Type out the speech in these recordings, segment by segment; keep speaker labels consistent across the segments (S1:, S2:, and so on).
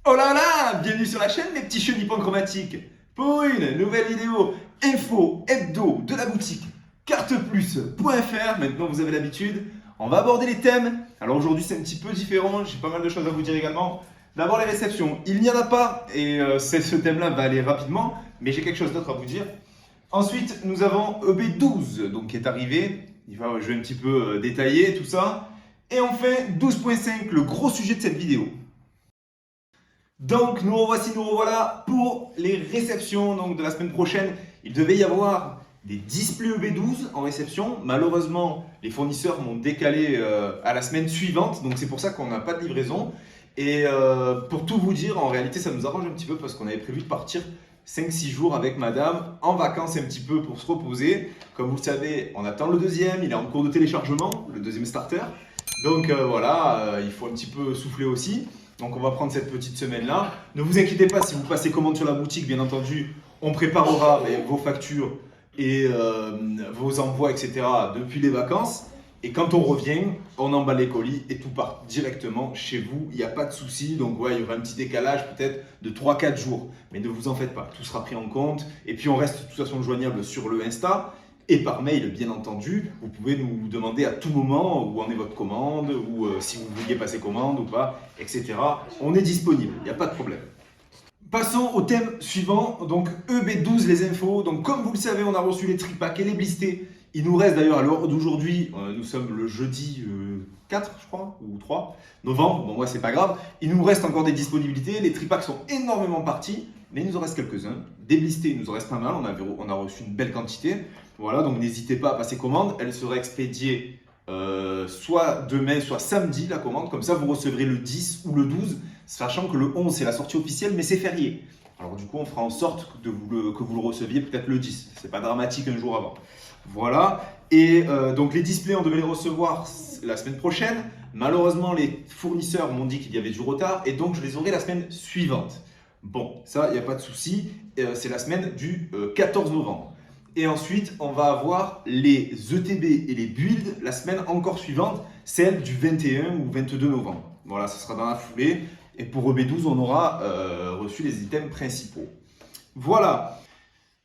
S1: Oh là là, bienvenue sur la chaîne les petits cheveux nippons chromatiques pour une nouvelle vidéo info hebdo de la boutique carteplus.fr. Maintenant vous avez l'habitude, on va aborder les thèmes. Alors aujourd'hui c'est un petit peu différent, j'ai pas mal de choses à vous dire également. D'abord les réceptions, il n'y en a pas et ce thème-là va aller rapidement, mais j'ai quelque chose d'autre à vous dire. Ensuite nous avons EB12 donc, qui est arrivé, je vais un petit peu détailler tout ça. Et enfin 12.5, le gros sujet de cette vidéo. Donc nous revoilà pour les réceptions donc, de la semaine prochaine. Il devait y avoir des displays EB12 en réception. Malheureusement, les fournisseurs m'ont décalé à la semaine suivante. Donc c'est pour ça qu'on n'a pas de livraison. Et pour tout vous dire, en réalité ça nous arrange un petit peu parce qu'on avait prévu de partir 5-6 jours avec madame en vacances un petit peu pour se reposer. Comme vous le savez, on attend le deuxième, il est en cours de téléchargement, le deuxième starter. Donc voilà, il faut un petit peu souffler aussi. Donc on va prendre cette petite semaine-là. Ne vous inquiétez pas si vous passez commande sur la boutique, bien entendu, on préparera vos factures et vos envois, etc. depuis les vacances. Et quand on revient, on emballe les colis et tout part directement chez vous. Il n'y a pas de souci. Donc ouais, il y aura un petit décalage peut-être de 3-4 jours. Mais ne vous en faites pas, tout sera pris en compte. Et puis on reste de toute façon joignable sur le Insta. Et par mail, bien entendu, vous pouvez nous demander à tout moment où en est votre commande, ou si vous vouliez passer commande ou pas, etc. On est disponible, il n'y a pas de problème. Passons au thème suivant, donc EB12 les infos. Donc comme vous le savez, on a reçu les tripacks et les blistés. Il nous reste d'ailleurs à l'heure d'aujourd'hui, nous sommes le jeudi 4, je crois, ou 3 novembre. Bon, ouais, c'est pas grave. Il nous reste encore des disponibilités. Les tripacks sont énormément partis, mais il nous en reste quelques-uns. Des blistés, il nous en reste pas mal. On a reçu une belle quantité. Voilà, donc n'hésitez pas à passer commande. Elle sera expédiée soit demain, soit samedi, la commande. Comme ça, vous recevrez le 10 ou le 12, sachant que le 11, c'est la sortie officielle, mais c'est férié. Alors du coup, on fera en sorte que vous le receviez peut-être le 10. C'est pas dramatique un jour avant. Voilà. Et donc les displays, on devait les recevoir la semaine prochaine. Malheureusement, les fournisseurs m'ont dit qu'il y avait du retard et donc je les aurai la semaine suivante. Bon, ça, il n'y a pas de souci. C'est la semaine du 14 novembre. Et ensuite, on va avoir les ETB et les builds la semaine encore suivante, celle du 21 ou 22 novembre. Voilà, ce sera dans la foulée. Et pour EB12, on aura reçu les items principaux. Voilà.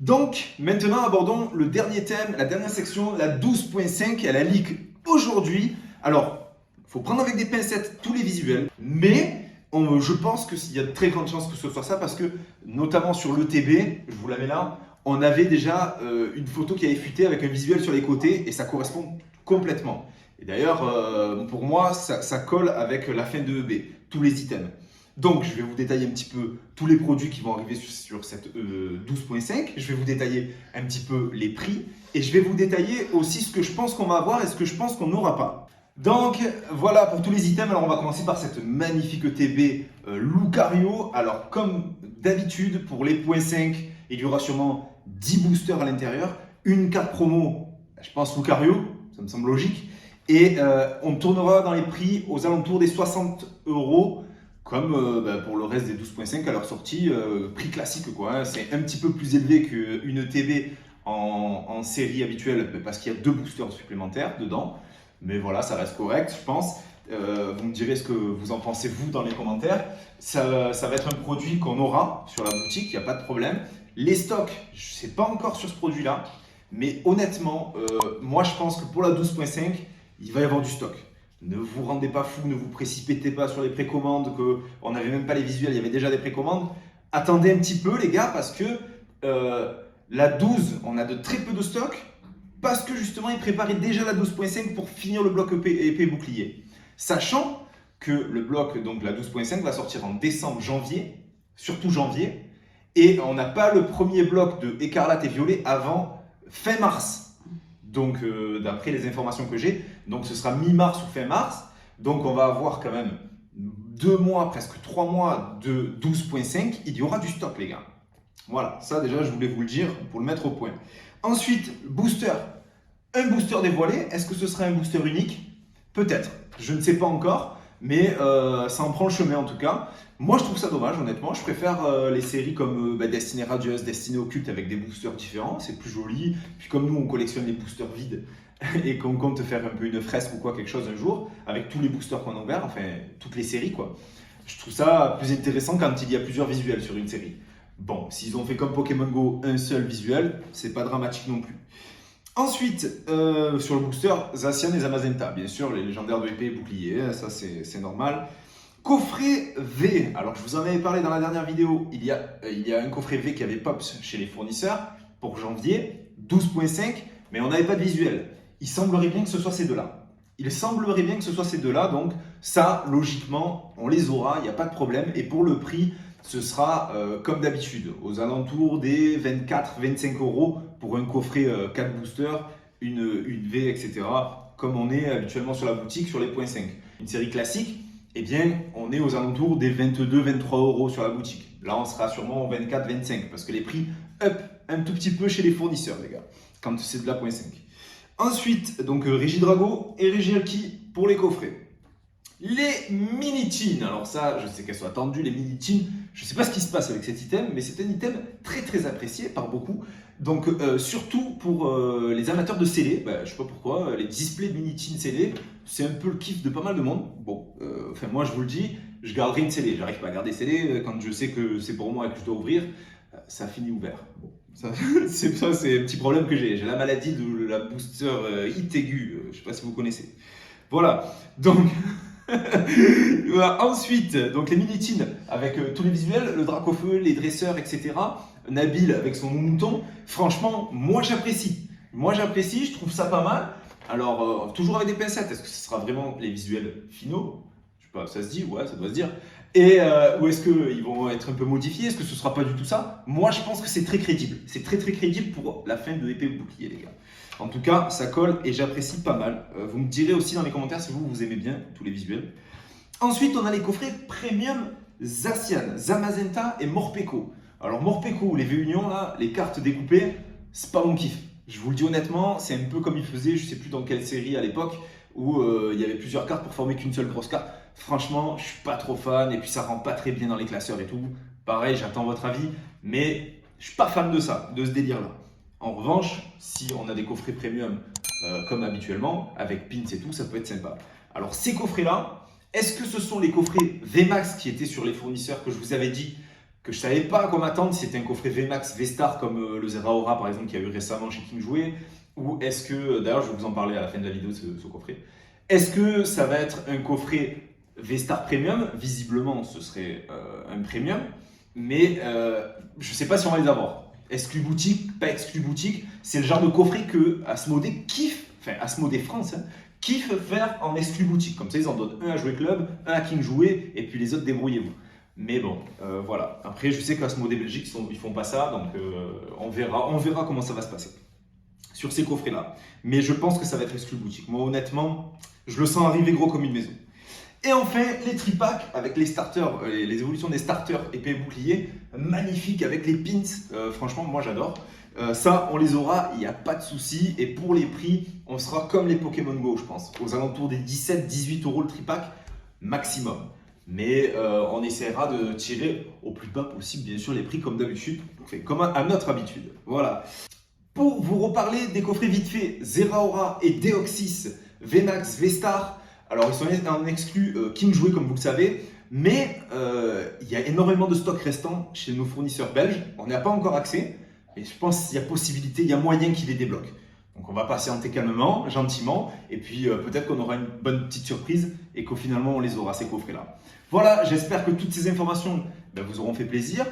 S1: Donc, maintenant, abordons le dernier thème, la dernière section, la 12.5. Elle a leak aujourd'hui. Alors, il faut prendre avec des pincettes tous les visuels, mais je pense qu'il y a de très grandes chances que ce soit ça parce que, notamment sur l'ETB, je vous la mets là, on avait déjà une photo qui avait fuité avec un visuel sur les côtés et ça correspond complètement. Et d'ailleurs, pour moi, ça colle avec la fin de EB, tous les items. Donc, je vais vous détailler un petit peu tous les produits qui vont arriver sur cette 12.5. Je vais vous détailler un petit peu les prix et je vais vous détailler aussi ce que je pense qu'on va avoir et ce que je pense qu'on n'aura pas. Donc, voilà pour tous les items. Alors, on va commencer par cette magnifique ETB Lucario. Alors, comme d'habitude, pour les .5, il y aura sûrement 10 boosters à l'intérieur, une carte promo, je pense Lucario, ça me semble logique, et on tournera dans les prix aux alentours des 60 €, comme pour le reste des 12.5 à leur sortie, prix classique quoi, hein. C'est un petit peu plus élevé qu'une ETB en série habituelle, parce qu'il y a 2 boosters supplémentaires dedans, mais voilà, ça reste correct je pense. Vous me direz ce que vous en pensez vous dans les commentaires. Ça va être un produit qu'on aura sur la boutique, il n'y a pas de problème. Les stocks, je ne sais pas encore sur ce produit-là, mais honnêtement, moi je pense que pour la 12.5, il va y avoir du stock. Ne vous rendez pas fou, ne vous précipitez pas sur les précommandes, qu'on n'avait même pas les visuels, il y avait déjà des précommandes. Attendez un petit peu les gars, parce que la 12, on a de très peu de stock, parce que justement ils préparaient déjà la 12.5 pour finir le bloc épée bouclier. Sachant que le bloc, donc la 12.5, va sortir en décembre, janvier, surtout janvier, et on n'a pas le premier bloc de écarlate et violet avant fin mars. Donc, d'après les informations que j'ai, donc ce sera mi-mars ou fin mars. Donc, on va avoir quand même 2 mois, presque 3 mois de 12.5. Il y aura du stock, les gars. Voilà, ça déjà, je voulais vous le dire pour le mettre au point. Ensuite, booster. Un booster dévoilé. Est-ce que ce sera un booster unique? Peut-être. Je ne sais pas encore. Mais ça en prend le chemin en tout cas. Moi je trouve ça dommage honnêtement, je préfère les séries comme Destiny Radius, Destiny Occult avec des boosters différents, c'est plus joli. Puis comme nous on collectionne les boosters vides et qu'on compte faire un peu une fresque ou quoi quelque chose un jour, avec tous les boosters qu'on a ouverts, enfin toutes les séries quoi. Je trouve ça plus intéressant quand il y a plusieurs visuels sur une série. Bon, s'ils ont fait comme Pokémon Go, un seul visuel, c'est pas dramatique non plus. Ensuite, sur le booster, Zacian et Zamazenta, bien sûr, les légendaires de épée et bouclier, ça c'est normal. Coffret V, alors je vous en avais parlé dans la dernière vidéo, il y a un coffret V qui avait pop chez les fournisseurs pour janvier, 12.5, mais on n'avait pas de visuel. Il semblerait bien que ce soit ces deux-là. Il semblerait bien que ce soit ces deux-là, donc ça, logiquement, on les aura, il n'y a pas de problème. Et pour le prix, ce sera comme d'habitude, aux alentours des 24-25 € pour un coffret 4 boosters, une V, etc. Comme on est habituellement sur la boutique, sur les .5. Une série classique, eh bien, on est aux alentours des 22-23 € sur la boutique. Là, on sera sûrement aux 24-25 parce que les prix up un tout petit peu chez les fournisseurs, les gars, quand c'est de la .5. Ensuite, donc Régidrago et Régialki pour les coffrets. Les mini-tins, alors ça, je sais qu'elles sont attendues, les mini-tins, je ne sais pas ce qui se passe avec cet item, mais c'est un item très très apprécié par beaucoup. Donc surtout pour les amateurs de scellés, je ne sais pas pourquoi, les displays de mini-tins scellés, c'est un peu le kiff de pas mal de monde. Bon, enfin moi je vous le dis, je garderai une scellée, j'arrive pas à garder scellée, quand je sais que c'est pour moi et que je dois ouvrir, ça finit ouvert. Bon. C'est un petit problème que j'ai. J'ai la maladie de la booster hit aiguë. Je ne sais pas si vous connaissez. Voilà. Donc, voilà. Ensuite, donc les mini-tins avec tous les visuels, le Dracofeu, les dresseurs, etc. Nabil avec son mouton. Franchement, moi j'apprécie. Moi j'apprécie, je trouve ça pas mal. Alors, toujours avec des pincettes. Est-ce que ce sera vraiment les visuels finaux? Je sais pas, ça se dit? Ouais, ça doit se dire. Et ou est-ce qu'ils vont être un peu modifiés? Est-ce que ce ne sera pas du tout ça? Moi, je pense que c'est très crédible. C'est très très crédible pour la fin de l'épée bouclier, les gars. En tout cas, ça colle et j'apprécie pas mal. Vous me direz aussi dans les commentaires si vous aimez bien tous les visuels. Ensuite, on a les coffrets premium Zacian, Zamazenta et Morpeko. Alors Morpeko, les V-Union, là, les cartes découpées, c'est pas mon kiff. Je vous le dis honnêtement, c'est un peu comme il faisait, je sais plus dans quelle série à l'époque, où il y avait plusieurs cartes pour former qu'une seule grosse carte. Franchement, je suis pas trop fan et puis ça rentre pas très bien dans les classeurs et tout. Pareil, j'attends votre avis, mais je suis pas fan de ça, de ce délire-là. En revanche, si on a des coffrets premium comme habituellement, avec pins et tout, ça peut être sympa. Alors ces coffrets-là, est-ce que ce sont les coffrets VMAX qui étaient sur les fournisseurs que je vous avais dit que je savais pas à quoi m'attendre, si c'était un coffret VMAX V-Star comme le Zeraora par exemple qui a eu récemment chez King Jouet, ou est-ce que, d'ailleurs je vais vous en parler à la fin de la vidéo ce coffret, est-ce que ça va être un coffret V-Star Premium? Visiblement ce serait un Premium, mais je ne sais pas si on va les avoir. Exclu boutique, pas exclu boutique, c'est le genre de coffret que Asmodée kiffe, enfin Asmodée France, kiffe faire en exclu boutique. Comme ça ils en donnent un à Jouet Club, un à King Jouet, et puis les autres débrouillez-vous. Mais bon, voilà. Après, je sais qu'Asmodée Belgique, ils font pas ça, donc on verra comment ça va se passer sur ces coffrets-là. Mais je pense que ça va être exclu boutique. Moi, honnêtement, je le sens arriver gros comme une maison. Et enfin, les tripacks avec les starters, les évolutions des starters épée et bouclier, magnifiques avec les pins. Franchement, moi j'adore. Ça, on les aura, il n'y a pas de souci. Et pour les prix, on sera comme les Pokémon Go, je pense, aux alentours des 17-18 € le tripack maximum. Mais on essaiera de tirer au plus bas possible, bien sûr, les prix comme d'habitude, comme à notre habitude. Voilà. Pour vous reparler des coffrets vite fait, Zeraora et Deoxys, VMAX, V-Star. Alors, ils sont en exclu King Jouet, comme vous le savez, mais il y a énormément de stocks restants chez nos fournisseurs belges. On n'y a pas encore accès, et je pense qu'il y a possibilité, il y a moyen qu'ils les débloquent. Donc, on va patienter calmement, gentiment, et puis peut-être qu'on aura une bonne petite surprise et qu'au finalement, on les aura, ces coffrets-là. Voilà, j'espère que toutes ces informations vous auront fait plaisir.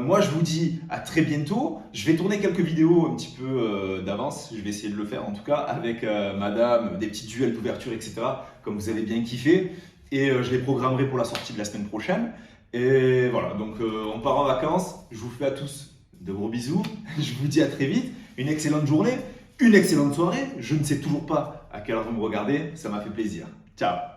S1: Moi, je vous dis à très bientôt. Je vais tourner quelques vidéos un petit peu d'avance. Je vais essayer de le faire en tout cas avec madame, des petits duels d'ouverture, etc. Comme vous avez bien kiffé. Et je les programmerai pour la sortie de la semaine prochaine. Et voilà, donc on part en vacances. Je vous fais à tous de gros bisous. Je vous dis à très vite. Une excellente journée, une excellente soirée. Je ne sais toujours pas à quelle heure vous me regardez. Ça m'a fait plaisir. Ciao!